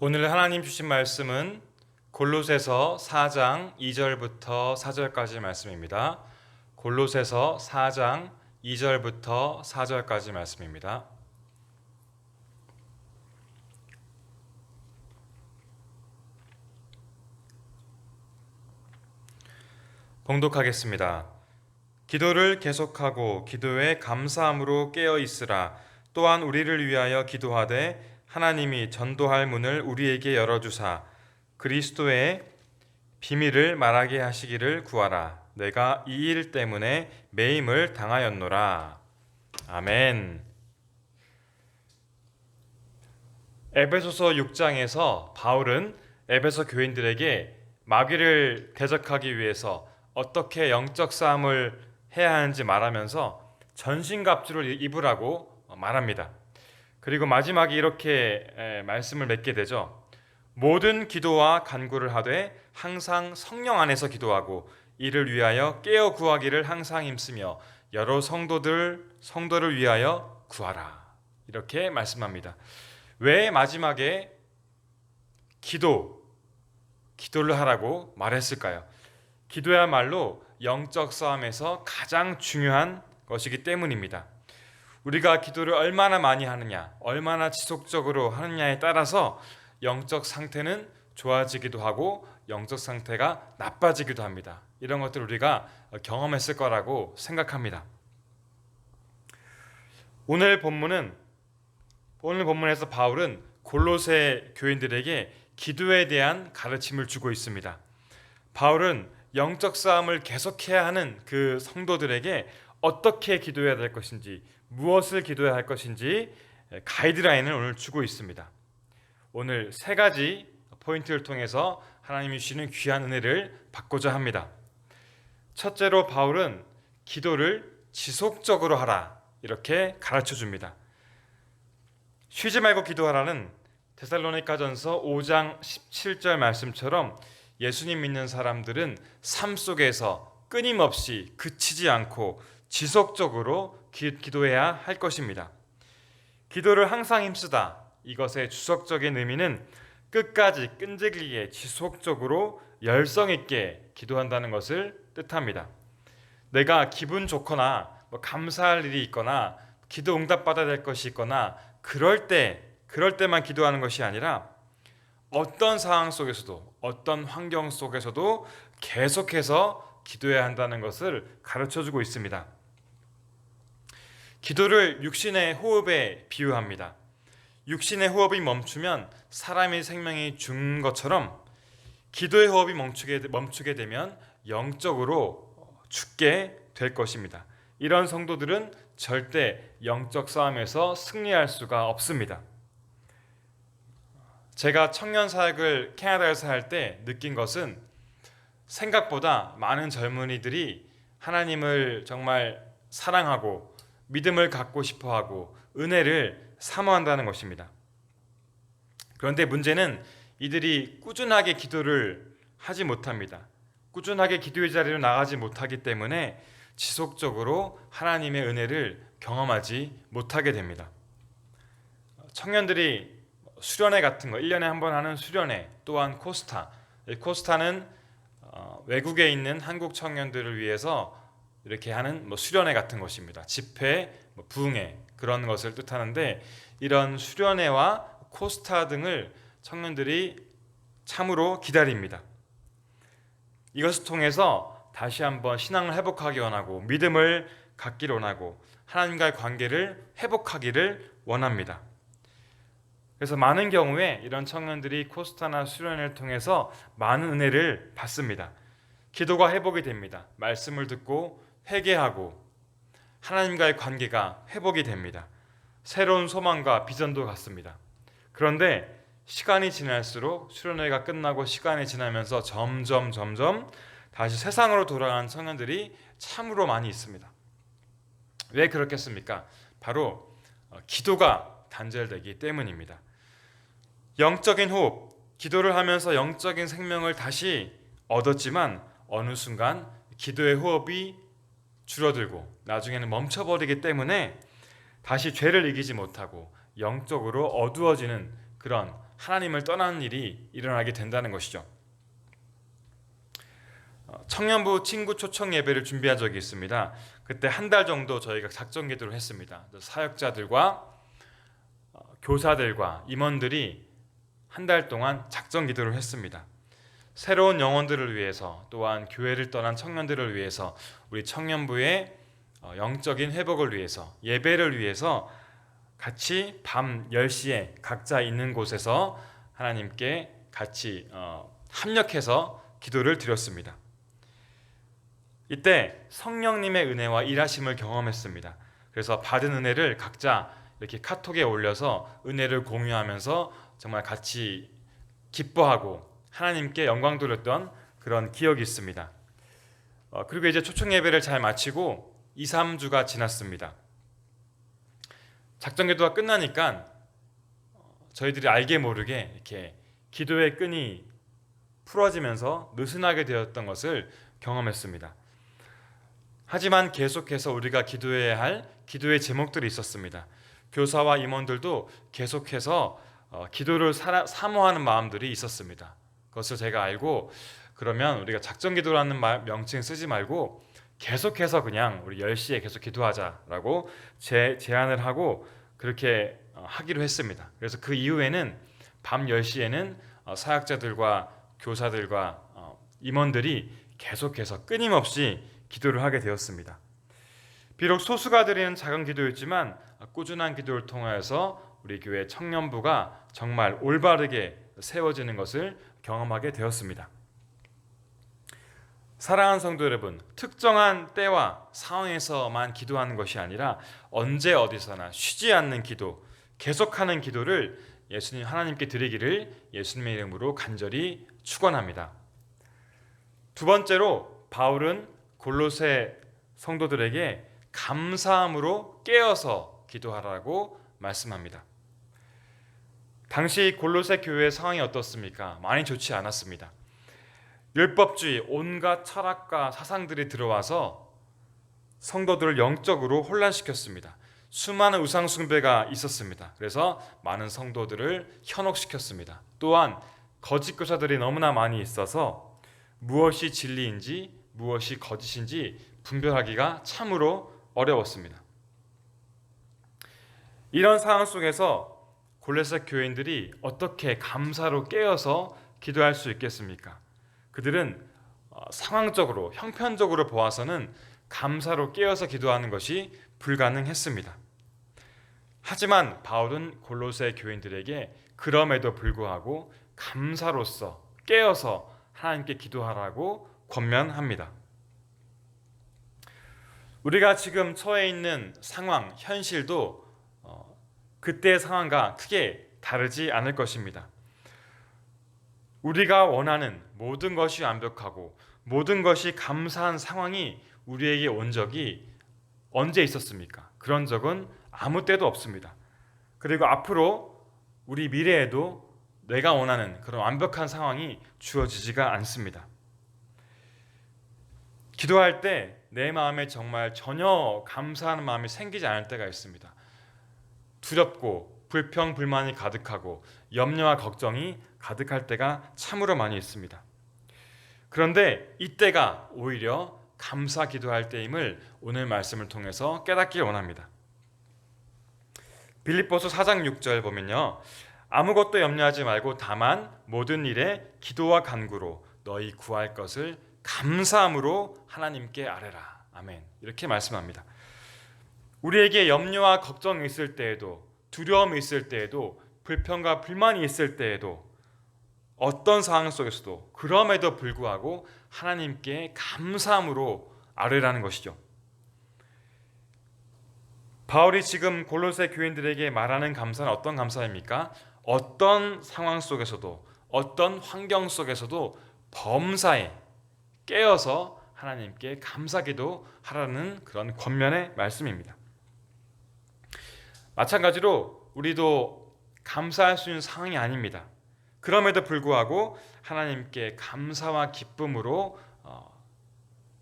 오늘 하나님 주신 말씀은 골로새서 4장 2절부터 4절까지 말씀입니다. 골로새서 4장 2절부터 4절까지 말씀입니다. 봉독하겠습니다. 기도를 계속하고 기도에 감사함으로 깨어 있으라. 또한 우리를 위하여 기도하되 하나님이 전도할 문을 우리에게 열어주사 그리스도의 비밀을 말하게 하시기를 구하라. 내가 이 일 때문에 매임을 당하였노라. 아멘. 에베소서 6장에서 바울은 에베소 교인들에게 마귀를 대적하기 위해서 어떻게 영적 싸움을 해야 하는지 말하면서 전신갑주를 입으라고 말합니다. 그리고 마지막에 이렇게 말씀을 맺게 되죠. 모든 기도와 간구를 하되 항상 성령 안에서 기도하고 이를 위하여 깨어 구하기를 항상 힘쓰며 여러 성도를 위하여 구하라. 이렇게 말씀합니다. 왜 마지막에 기도를 하라고 말했을까요? 기도야말로 영적 싸움에서 가장 중요한 것이기 때문입니다. 우리가 기도를 얼마나 많이 하느냐, 얼마나 지속적으로 하느냐에 따라서 영적 상태는 좋아지기도 하고 영적 상태가 나빠지기도 합니다. 이런 것들을 우리가 경험했을 거라고 생각합니다. 오늘 본문에서 바울은 골로새 교인들에게 기도에 대한 가르침을 주고 있습니다. 바울은 영적 싸움을 계속해야 하는 그 성도들에게 어떻게 기도해야 될 것인지, 무엇을 기도해야 할 것인지 가이드라인을 오늘 주고 있습니다. 오늘 세 가지 포인트를 통해서 하나님이 주시는 귀한 은혜를 받고자 합니다. 첫째로 바울은 기도를 지속적으로 하라 이렇게 가르쳐 줍니다. 쉬지 말고 기도하라는 데살로니가전서 5장 17절 말씀처럼 예수님 믿는 사람들은 삶 속에서 끊임없이 그치지 않고 지속적으로 기도해야 할 것입니다. 기도를 항상 힘쓰다. 이것의 주석적인 의미는 끝까지 끈질기게 지속적으로 열성 있게 기도한다는 것을 뜻합니다. 내가 기분 좋거나 감사할 일이 있거나 기도 응답받아야 될 것이 있거나 그럴 때만 기도하는 것이 아니라 어떤 상황 속에서도 어떤 환경 속에서도 계속해서 기도해야 한다는 것을 가르쳐주고 있습니다. 기도를 육신의 호흡에 비유합니다. 육신의 호흡이 멈추면 사람의 생명이 죽는 것처럼 기도의 호흡이 멈추게 되면 영적으로 죽게 될 것입니다. 이런 성도들은 절대 영적 싸움에서 승리할 수가 없습니다. 제가 청년 사역을 캐나다에서 할 때 느낀 것은 생각보다 많은 젊은이들이 하나님을 정말 사랑하고 믿음을 갖고 싶어하고 은혜를 사모한다는 것입니다. 그런데 문제는 이들이 꾸준하게 기도를 하지 못합니다. 꾸준하게 기도의 자리로 나가지 못하기 때문에 지속적으로 하나님의 은혜를 경험하지 못하게 됩니다. 청년들이 수련회 같은 거 1년에 한 번 하는 수련회, 또한 코스타는 외국에 있는 한국 청년들을 위해서 이렇게 하는 수련회 같은 것입니다. 집회, 부흥회 그런 것을 뜻하는데 이런 수련회와 코스타 등을 청년들이 참으로 기다립니다. 이것을 통해서 다시 한번 신앙을 회복하기 원하고 믿음을 갖기를 원하고 하나님과의 관계를 회복하기를 원합니다. 그래서 많은 경우에 이런 청년들이 코스타나 수련회를 통해서 많은 은혜를 받습니다. 기도가 회복이 됩니다. 말씀을 듣고 회개하고 하나님과의 관계가 회복이 됩니다. 새로운 소망과 비전도 갖습니다. 그런데 시간이 지날수록 수련회가 끝나고 시간이 지나면서 점점 다시 세상으로 돌아가는 청년들이 참으로 많이 있습니다. 왜 그렇겠습니까? 바로 기도가 단절되기 때문입니다. 영적인 호흡, 기도를 하면서 영적인 생명을 다시 얻었지만 어느 순간 기도의 호흡이 줄어들고 나중에는 멈춰버리기 때문에 다시 죄를 이기지 못하고 영적으로 어두워지는 그런 하나님을 떠나는 일이 일어나게 된다는 것이죠. 청년부 친구 초청 예배를 준비한 적이 있습니다. 그때 한 달 정도 저희가 작정 기도를 했습니다. 사역자들과 교사들과 임원들이 한 달 동안 작정 기도를 했습니다. 새로운 영혼들을 위해서, 또한 교회를 떠난 청년들을 위해서, 우리 청년부의 영적인 회복을 위해서, 예배를 위해서 같이 밤 10시에 각자 있는 곳에서 하나님께 같이 합력해서 기도를 드렸습니다. 이때 성령님의 은혜와 일하심을 경험했습니다. 그래서 받은 은혜를 각자 이렇게 카톡에 올려서 은혜를 공유하면서 정말 같이 기뻐하고 하나님께 영광 돌렸던 그런 기억이 있습니다. 그리고 이제 초청 예배를 잘 마치고 2, 3주가 지났습니다. 작정 기도가 끝나니까 저희들이 알게 모르게 이렇게 기도의 끈이 풀어지면서 느슨하게 되었던 것을 경험했습니다. 하지만 계속해서 우리가 기도해야 할 기도의 제목들이 있었습니다. 교사와 임원들도 계속해서 기도를 사모하는 마음들이 있었습니다. 그것을 제가 알고, 그러면 우리가 작정 기도라는 명칭 쓰지 말고 계속해서 그냥 우리 10시에 계속 기도하자라고 제안을 하고 그렇게 하기로 했습니다. 그래서 그 이후에는 밤 10시에는 사역자들과 교사들과 임원들이 계속해서 끊임없이 기도를 하게 되었습니다. 비록 소수가 드리는 작은 기도였지만 꾸준한 기도를 통하여서 우리 교회 청년부가 정말 올바르게 세워지는 것을 경험하게 되었습니다. 사랑하는 성도 여러분, 특정한 때와 상황에서만 기도하는 것이 아니라 언제 어디서나 쉬지 않는 기도, 계속하는 기도를 예수님 하나님께 드리기를 예수님의 이름으로 간절히 축원합니다. 두 번째로 바울은 골로새 성도들에게 감사함으로 깨어서 기도하라고 말씀합니다. 당시 골로새 교회의 상황이 어떻습니까? 많이 좋지 않았습니다. 율법주의, 온갖 철학과 사상들이 들어와서 성도들을 영적으로 혼란시켰습니다. 수많은 우상 숭배가 있었습니다. 그래서 많은 성도들을 현혹시켰습니다. 또한 거짓 교사들이 너무나 많이 있어서 무엇이 진리인지 무엇이 거짓인지 분별하기가 참으로 어려웠습니다. 이런 상황 속에서 골로새 교인들이 어떻게 감사로 깨어서 기도할 수 있겠습니까? 그들은 상황적으로, 형편적으로 보아서는 감사로 깨어서 기도하는 것이 불가능했습니다. 하지만 바울은 골로새 교인들에게 그럼에도 불구하고 감사로서 깨어서 하나님께 기도하라고 권면합니다. 우리가 지금 처해 있는 상황, 현실도 그때의 상황과 크게 다르지 않을 것입니다. 우리가 원하는 모든 것이 완벽하고 모든 것이 감사한 상황이 우리에게 온 적이 언제 있었습니까? 그런 적은 아무 때도 없습니다. 그리고 앞으로 우리 미래에도 내가 원하는 그런 완벽한 상황이 주어지지가 않습니다. 기도할 때 내 마음에 정말 전혀 감사하는 마음이 생기지 않을 때가 있습니다. 두렵고 불평, 불만이 가득하고 염려와 걱정이 가득할 때가 참으로 많이 있습니다. 그런데 이때가 오히려 감사 기도할 때임을 오늘 말씀을 통해서 깨닫길 원합니다. 빌립보서 4장 6절 보면요, 아무것도 염려하지 말고 다만 모든 일에 기도와 간구로 너희 구할 것을 감사함으로 하나님께 아뢰라. 아멘. 이렇게 말씀합니다. 우리에게 염려와 걱정이 있을 때에도, 두려움이 있을 때에도, 불평과 불만이 있을 때에도, 어떤 상황 속에서도 그럼에도 불구하고 하나님께 감사함으로 아뢰라는 것이죠. 바울이 지금 골로새 교인들에게 말하는 감사는 어떤 감사입니까? 어떤 상황 속에서도, 어떤 환경 속에서도 범사에 깨어서 하나님께 감사기도 하라는 그런 권면의 말씀입니다. 마찬가지로 우리도 감사할 수 있는 상황이 아닙니다. 그럼에도 불구하고 하나님께 감사와 기쁨으로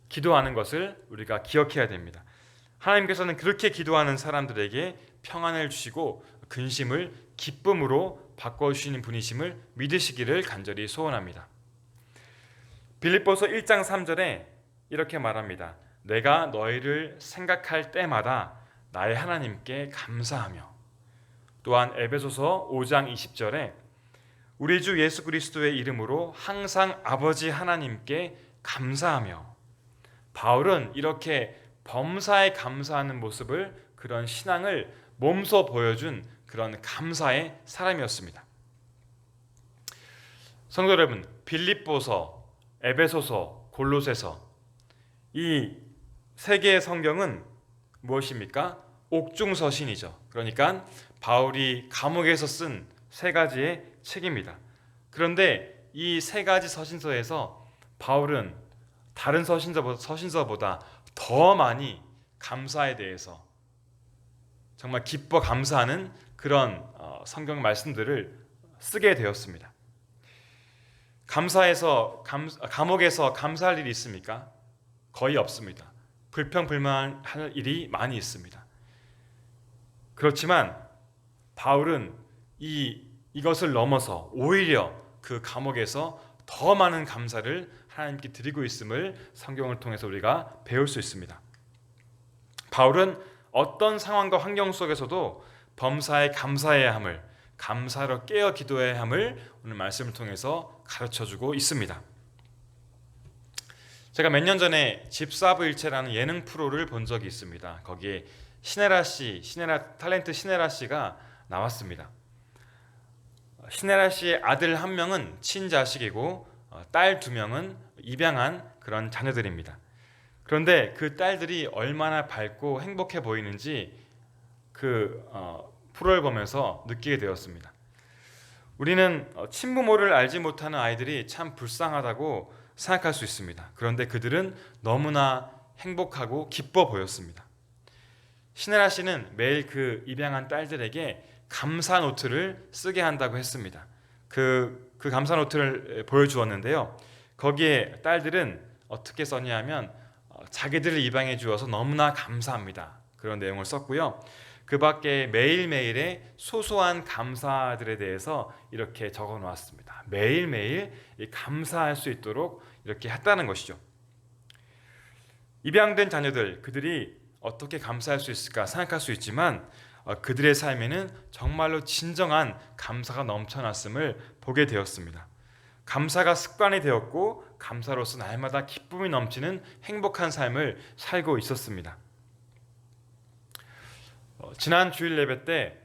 기도하는 것을 우리가 기억해야 됩니다. 하나님께서는 그렇게 기도하는 사람들에게 평안을 주시고 근심을 기쁨으로 바꿔주시는 분이심을 믿으시기를 간절히 소원합니다. 빌립보서 1장 3절에 이렇게 말합니다. 내가 너희를 생각할 때마다 나의 하나님께 감사하며. 또한 에베소서 5장 20절에 우리 주 예수 그리스도의 이름으로 항상 아버지 하나님께 감사하며. 바울은 이렇게 범사에 감사하는 모습을, 그런 신앙을 몸소 보여준 그런 감사의 사람이었습니다. 성도 여러분, 빌립보서, 에베소서, 골로새서 이 세 개의 성경은 무엇입니까? 옥중서신이죠. 그러니까 바울이 감옥에서 쓴 세 가지의 책입니다. 그런데 이 세 가지 서신서에서 바울은 다른 서신서보다 더 많이 감사에 대해서 정말 기뻐 감사하는 그런 성경 말씀들을 쓰게 되었습니다. 감옥에서 감사할 일이 있습니까? 거의 없습니다. 불평불만할 일이 많이 있습니다. 그렇지만 바울은 이것을 넘어서 오히려 그 감옥에서 더 많은 감사를 하나님께 드리고 있음을 성경을 통해서 우리가 배울 수 있습니다. 바울은 어떤 상황과 환경 속에서도 범사에 감사해야 함을, 감사로 깨어 기도해야 함을 오늘 말씀을 통해서 가르쳐주고 있습니다. 제가 몇 년 전에 집사부일체라는 예능 프로를 본 적이 있습니다. 거기에 탤런트 신혜라 씨가 나왔습니다. 신혜라 씨의 아들 한 명은 친자식이고 딸 두 명은 입양한 그런 자녀들입니다. 그런데 그 딸들이 얼마나 밝고 행복해 보이는지 그 프로를 보면서 느끼게 되었습니다. 우리는 친부모를 알지 못하는 아이들이 참 불쌍하다고 생각할 수 있습니다. 그런데 그들은 너무나 행복하고 기뻐 보였습니다. 신혜라 씨는 매일 그 입양한 딸들에게 감사 노트를 쓰게 한다고 했습니다. 그 감사 노트를 보여주었는데요. 거기에 딸들은 어떻게 썼냐면 자기들을 입양해 주어서 너무나 감사합니다. 그런 내용을 썼고요. 그 밖에 매일매일의 소소한 감사들에 대해서 이렇게 적어 놓았습니다. 매일매일 감사할 수 있도록 이렇게 했다는 것이죠. 입양된 자녀들, 그들이 어떻게 감사할 수 있을까 생각할 수 있지만 그들의 삶에는 정말로 진정한 감사가 넘쳐났음을 보게 되었습니다. 감사가 습관이 되었고 감사로서 날마다 기쁨이 넘치는 행복한 삶을 살고 있었습니다. 지난 주일 예배 때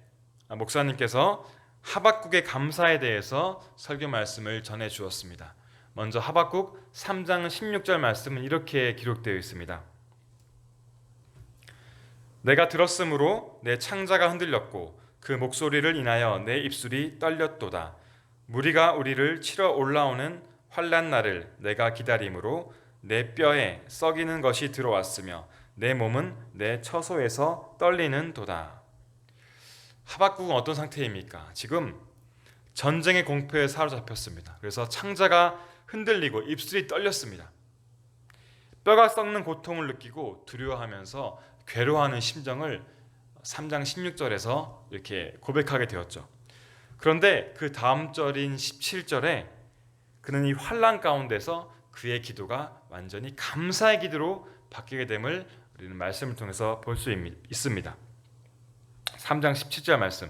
목사님께서 하박국의 감사에 대해서 설교 말씀을 전해 주었습니다. 먼저 하박국 3장 16절 말씀은 이렇게 기록되어 있습니다. 내가 들었으므로 내 창자가 흔들렸고 그 목소리를 인하여 내 입술이 떨렸도다. 무리가 우리를 치러 올라오는 환난 날을 내가 기다림으로 내 뼈에 썩이는 것이 들어왔으며 내 몸은 내 처소에서 떨리는 도다. 하박국은 어떤 상태입니까? 지금 전쟁의 공포에 사로잡혔습니다. 그래서 창자가 흔들리고 입술이 떨렸습니다. 뼈가 썩는 고통을 느끼고 두려워하면서 괴로워하는 심정을 3장 16절에서 이렇게 고백하게 되었죠. 그런데 그 다음 절인 17절에 그는 이 환난 가운데서 그의 기도가 완전히 감사의 기도로 바뀌게 됨을 우리는 말씀을 통해서 볼 수 있습니다. 3장 17절 말씀.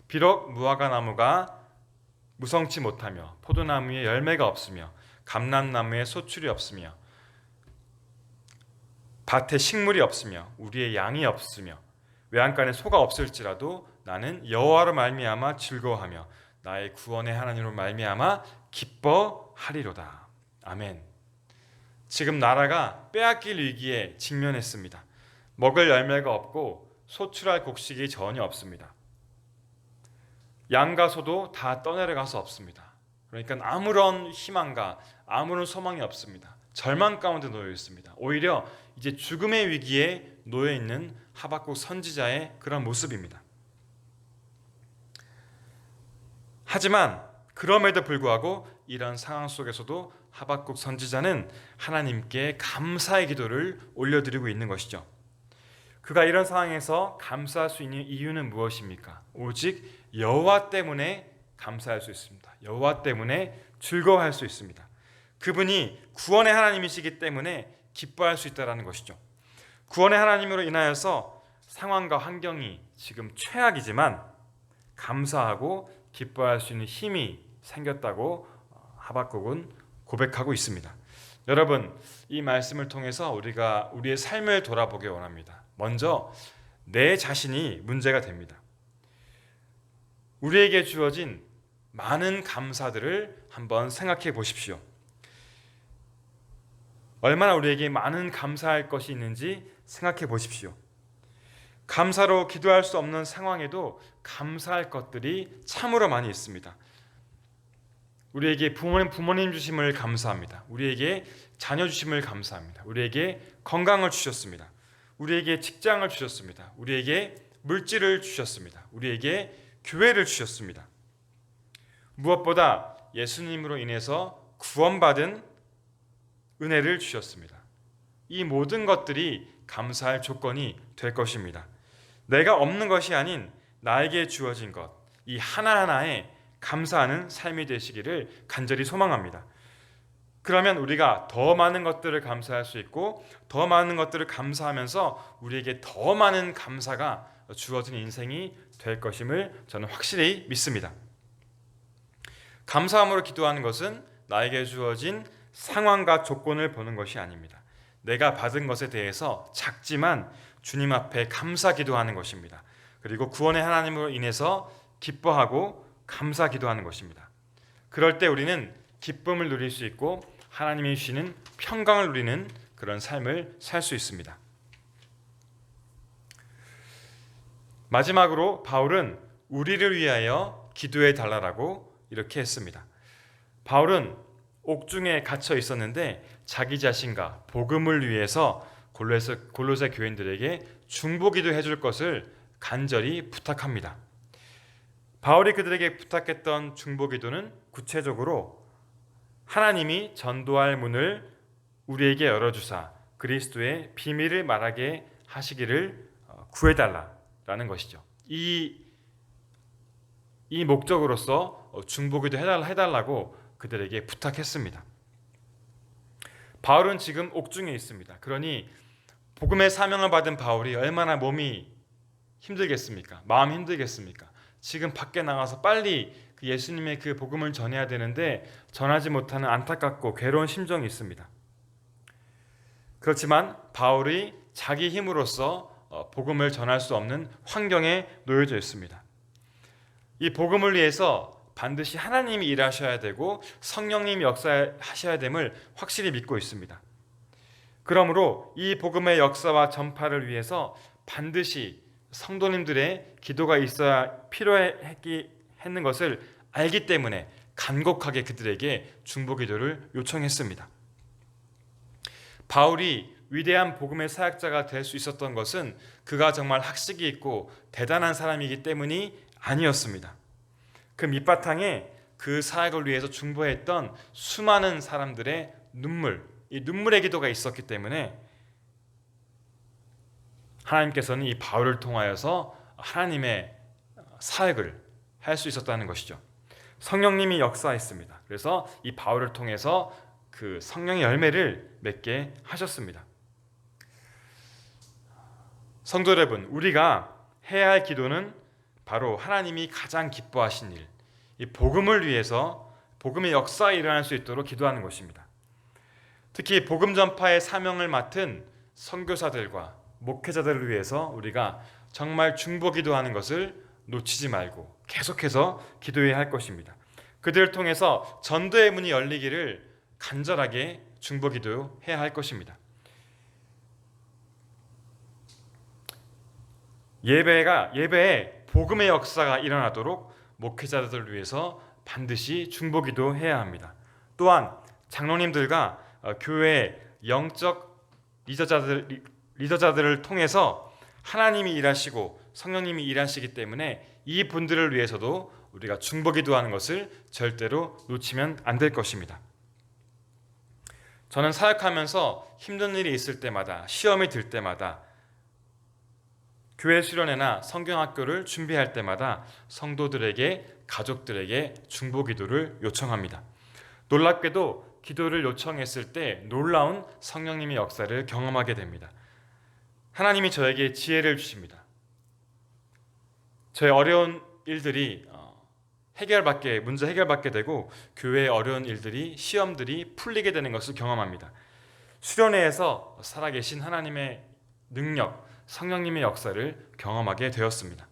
비록 무화과 나무가 무성치 못하며 포도나무에 열매가 없으며 감람나무에 소출이 없으며 밭에 식물이 없으며 우리의 양이 없으며 외양간에 소가 없을지라도 나는 여호와로 말미암아 즐거워하며 나의 구원의 하나님으로 말미암아 기뻐하리로다. 아멘. 지금 나라가 빼앗길 위기에 직면했습니다. 먹을 열매가 없고 소출할 곡식이 전혀 없습니다. 양과 소도 다 떠내려가서 없습니다. 그러니까 아무런 희망과 아무런 소망이 없습니다. 절망 가운데 놓여 있습니다. 오히려 이제 죽음의 위기에 놓여 있는 하박국 선지자의 그런 모습입니다. 하지만 그럼에도 불구하고 이런 상황 속에서도 하박국 선지자는 하나님께 감사의 기도를 올려드리고 있는 것이죠. 그가 이런 상황에서 감사할 수 있는 이유는 무엇입니까? 오직 여호와 때문에 감사할 수 있습니다. 여호와 때문에 즐거워할 수 있습니다. 그분이 구원의 하나님이시기 때문에 기뻐할 수 있다는 것이죠. 구원의 하나님으로 인하여서 상황과 환경이 지금 최악이지만 감사하고 기뻐할 수 있는 힘이 생겼다고 하박국은 고백하고 있습니다. 여러분, 이 말씀을 통해서 우리가 우리의 삶을 돌아보기 원합니다. 먼저 내 자신이 문제가 됩니다. 우리에게 주어진 많은 감사들을 한번 생각해 보십시오. 얼마나 우리에게 많은 감사할 것이 있는지 생각해 보십시오. 감사로 기도할 수 없는 상황에도 감사할 것들이 참으로 많이 있습니다. 우리에게 부모님 주심을 감사합니다. 우리에게 자녀 주심을 감사합니다. 우리에게 건강을 주셨습니다. 우리에게 직장을 주셨습니다. 우리에게 물질을 주셨습니다. 우리에게 교회를 주셨습니다. 무엇보다 예수님으로 인해서 구원받은 은혜를 주셨습니다. 이 모든 것들이 감사할 조건이 될 것입니다. 내가 없는 것이 아닌 나에게 주어진 것, 이 하나하나에 감사하는 삶이 되시기를 간절히 소망합니다. 그러면 우리가 더 많은 것들을 감사할 수 있고 더 많은 것들을 감사하면서 우리에게 더 많은 감사가 주어진 인생이 될 것임을 저는 확실히 믿습니다. 감사함으로 기도하는 것은 나에게 주어진 상황과 조건을 보는 것이 아닙니다. 내가 받은 것에 대해서 작지만 주님 앞에 감사 기도하는 것입니다. 그리고 구원의 하나님으로 인해서 기뻐하고 감사 기도하는 것입니다. 그럴 때 우리는 기쁨을 누릴 수 있고 하나님이 주시는 평강을 누리는 그런 삶을 살 수 있습니다. 마지막으로 바울은 우리를 위하여 기도해 달라고 이렇게 했습니다. 바울은 옥중에 갇혀 있었는데 자기 자신과 복음을 위해서 골로새 교인들에게 중보기도 해줄 것을 간절히 부탁합니다. 바울이 그들에게 부탁했던 중보기도는 구체적으로 하나님이 전도할 문을 우리에게 열어주사 그리스도의 비밀을 말하게 하시기를 구해달라라는 것이죠. 이 목적으로서 중보기도 해달라고 그들에게 부탁했습니다. 바울은 지금 옥중에 있습니다. 그러니 복음의 사명을 받은 바울이 얼마나 몸이 힘들겠습니까? 마음이 힘들겠습니까? 지금 밖에 나가서 빨리 그 예수님의 그 복음을 전해야 되는데 전하지 못하는 안타깝고 괴로운 심정이 있습니다. 그렇지만 바울이 자기 힘으로써 복음을 전할 수 없는 환경에 놓여져 있습니다. 이 복음을 위해서 반드시 하나님이 일하셔야 되고 성령님이 역사하셔야 됨을 확실히 믿고 있습니다. 그러므로 이 복음의 역사와 전파를 위해서 반드시 성도님들의 기도가 있어야 필요했는 것을 알기 때문에 간곡하게 그들에게 중보기도를 요청했습니다. 바울이 위대한 복음의 사역자가 될 수 있었던 것은 그가 정말 학식이 있고 대단한 사람이기 때문이 아니었습니다. 그 밑바탕에 그 사역을 위해서 중보했던 수많은 사람들의 이 눈물의 기도가 있었기 때문에 하나님께서는 이 바울을 통하여서 하나님의 사역을 할 수 있었다는 것이죠. 성령님이 역사했습니다. 그래서 이 바울을 통해서 그 성령의 열매를 맺게 하셨습니다. 성도 여러분, 우리가 해야 할 기도는 바로 하나님이 가장 기뻐하신 일, 이 복음을 위해서 복음의 역사가 일어날 수 있도록 기도하는 것입니다. 특히 복음 전파의 사명을 맡은 선교사들과 목회자들을 위해서 우리가 정말 중보 기도하는 것을 놓치지 말고 계속해서 기도해야 할 것입니다. 그들을 통해서 전도의 문이 열리기를 간절하게 중보 기도해야 할 것입니다. 예배에 복음의 역사가 일어나도록 목회자들을 위해서 반드시 중보 기도해야 합니다. 또한 장로님들과 교회의 영적 리더자들을 통해서 하나님이 일하시고 성령님이 일하시기 때문에 이 분들을 위해서도 우리가 중보 기도하는 것을 절대로 놓치면 안 될 것입니다. 저는 사역하면서 힘든 일이 있을 때마다, 시험이 들 때마다 교회 수련회나 성경학교를 준비할 때마다 성도들에게, 가족들에게 중보기도를 요청합니다. 놀랍게도 기도를 요청했을 때 놀라운 성령님의 역사를 경험하게 됩니다. 하나님이 저에게 지혜를 주십니다. 저의 어려운 일들이 문제 해결받게 되고 교회의 어려운 일들이, 시험들이 풀리게 되는 것을 경험합니다. 수련회에서 살아계신 하나님의 능력, 성령님의 역사를 경험하게 되었습니다.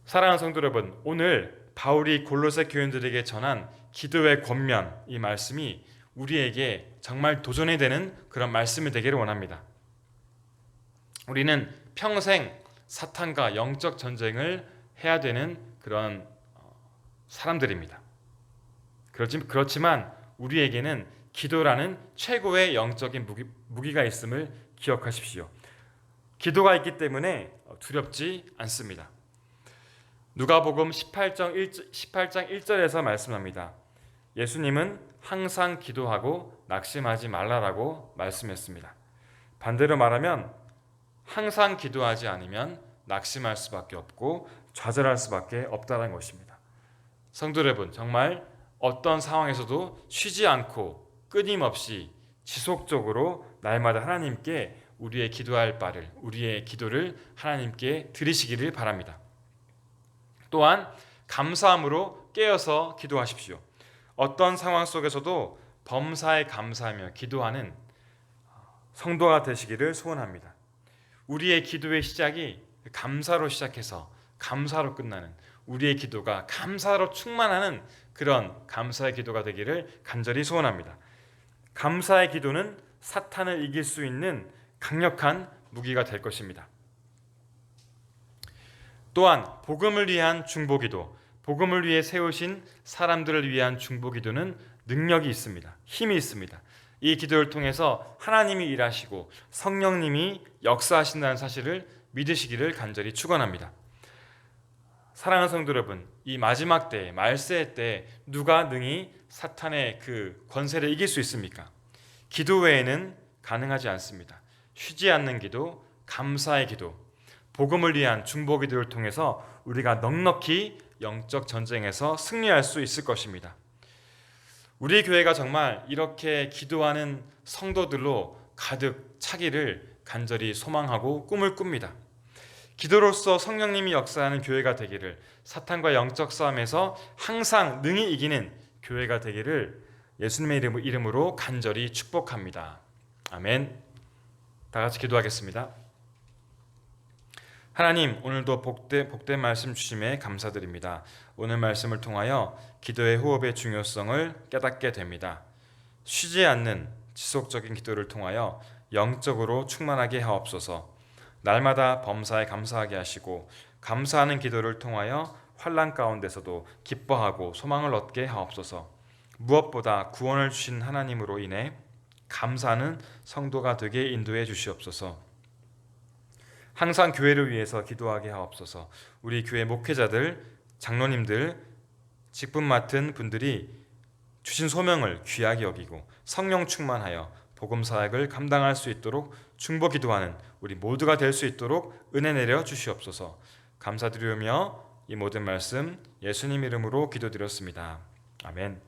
사랑하는 성도 여러분, 오늘 바울이 골로새 교인들에게 전한 기도의 권면, 이 말씀이 우리에게 정말 도전이 되는 그런 말씀이 되기를 원합니다. 우리는 평생 사탄과 영적 전쟁을 해야 되는 그런 사람들입니다. 그렇지만 우리에게는 기도라는 최고의 영적인 무기가 있음을 기억하십시오. 기도가 있기 때문에 두렵지 않습니다. 누가복음 18장 1절에서 말씀합니다. 예수님은 항상 기도하고 낙심하지 말라라고 말씀했습니다. 반대로 말하면 항상 기도하지 않으면 낙심할 수밖에 없고 좌절할 수밖에 없다는 것입니다. 성도 여러분, 정말 어떤 상황에서도 쉬지 않고 끊임없이 지속적으로 날마다 하나님께 우리의 기도할 바를, 우리의 기도를 하나님께 드리시기를 바랍니다. 또한 감사함으로 깨어서 기도하십시오. 어떤 상황 속에서도 범사에 감사하며 기도하는 성도가 되시기를 소원합니다. 우리의 기도의 시작이 감사로 시작해서 감사로 끝나는, 우리의 기도가 감사로 충만하는 그런 감사의 기도가 되기를 간절히 소원합니다. 감사의 기도는 사탄을 이길 수 있는 강력한 무기가 될 것입니다. 또한 복음을 위한 중보기도, 복음을 위해 세우신 사람들을 위한 중보기도는 능력이 있습니다. 힘이 있습니다. 이 기도를 통해서 하나님이 일하시고 성령님이 역사하신다는 사실을 믿으시기를 간절히 축원합니다. 사랑하는 성도 여러분, 이 마지막 때, 말세 때 누가 능히 사탄의 그 권세를 이길 수 있습니까? 기도 외에는 가능하지 않습니다. 쉬지 않는 기도, 감사의 기도, 복음을 위한 중보 기도를 통해서 우리가 넉넉히 영적 전쟁에서 승리할 수 있을 것입니다. 우리 교회가 정말 이렇게 기도하는 성도들로 가득 차기를 간절히 소망하고 꿈을 꿉니다. 기도로서 성령님이 역사하는 교회가 되기를, 사탄과 영적 싸움에서 항상 능히 이기는 교회가 되기를 예수님의 이름으로 간절히 축복합니다. 아멘. 다 같이 기도하겠습니다. 하나님, 오늘도 복된 말씀 주심에 감사드립니다. 오늘 말씀을 통하여 기도의 호흡의 중요성을 깨닫게 됩니다. 쉬지 않는 지속적인 기도를 통하여 영적으로 충만하게 하옵소서. 날마다 범사에 감사하게 하시고 감사하는 기도를 통하여 환난 가운데서도 기뻐하고 소망을 얻게 하옵소서. 무엇보다 구원을 주신 하나님으로 인해 감사하는 성도가 되게 인도해 주시옵소서. 항상 교회를 위해서 기도하게 하옵소서. 우리 교회 목회자들, 장로님들, 직분 맡은 분들이 주신 소명을 귀하게 여기고 성령 충만하여 복음 사역을 감당할 수 있도록 중보 기도하는 우리 모두가 될 수 있도록 은혜 내려 주시옵소서. 감사드리며 이 모든 말씀 예수님 이름으로 기도드렸습니다. 아멘.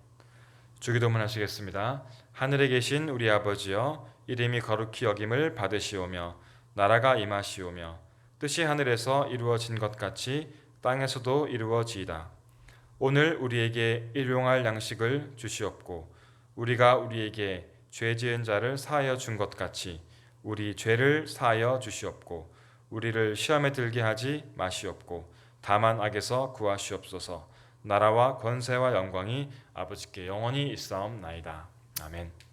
주기도문 하시겠습니다. 하늘에 계신 우리 아버지여, 이름이 거룩히 여김을 받으시오며 나라가 임하시오며 뜻이 하늘에서 이루어진 것 같이 땅에서도 이루어지이다. 오늘 우리에게 일용할 양식을 주시옵고 우리가 우리에게 죄 지은 자를 사하여 준 것 같이 우리 죄를 사하여 주시옵고 우리를 시험에 들게 하지 마시옵고 다만 악에서 구하시옵소서. 나라와 권세와 영광이 아버지께 영원히 있사옵나이다. 아멘.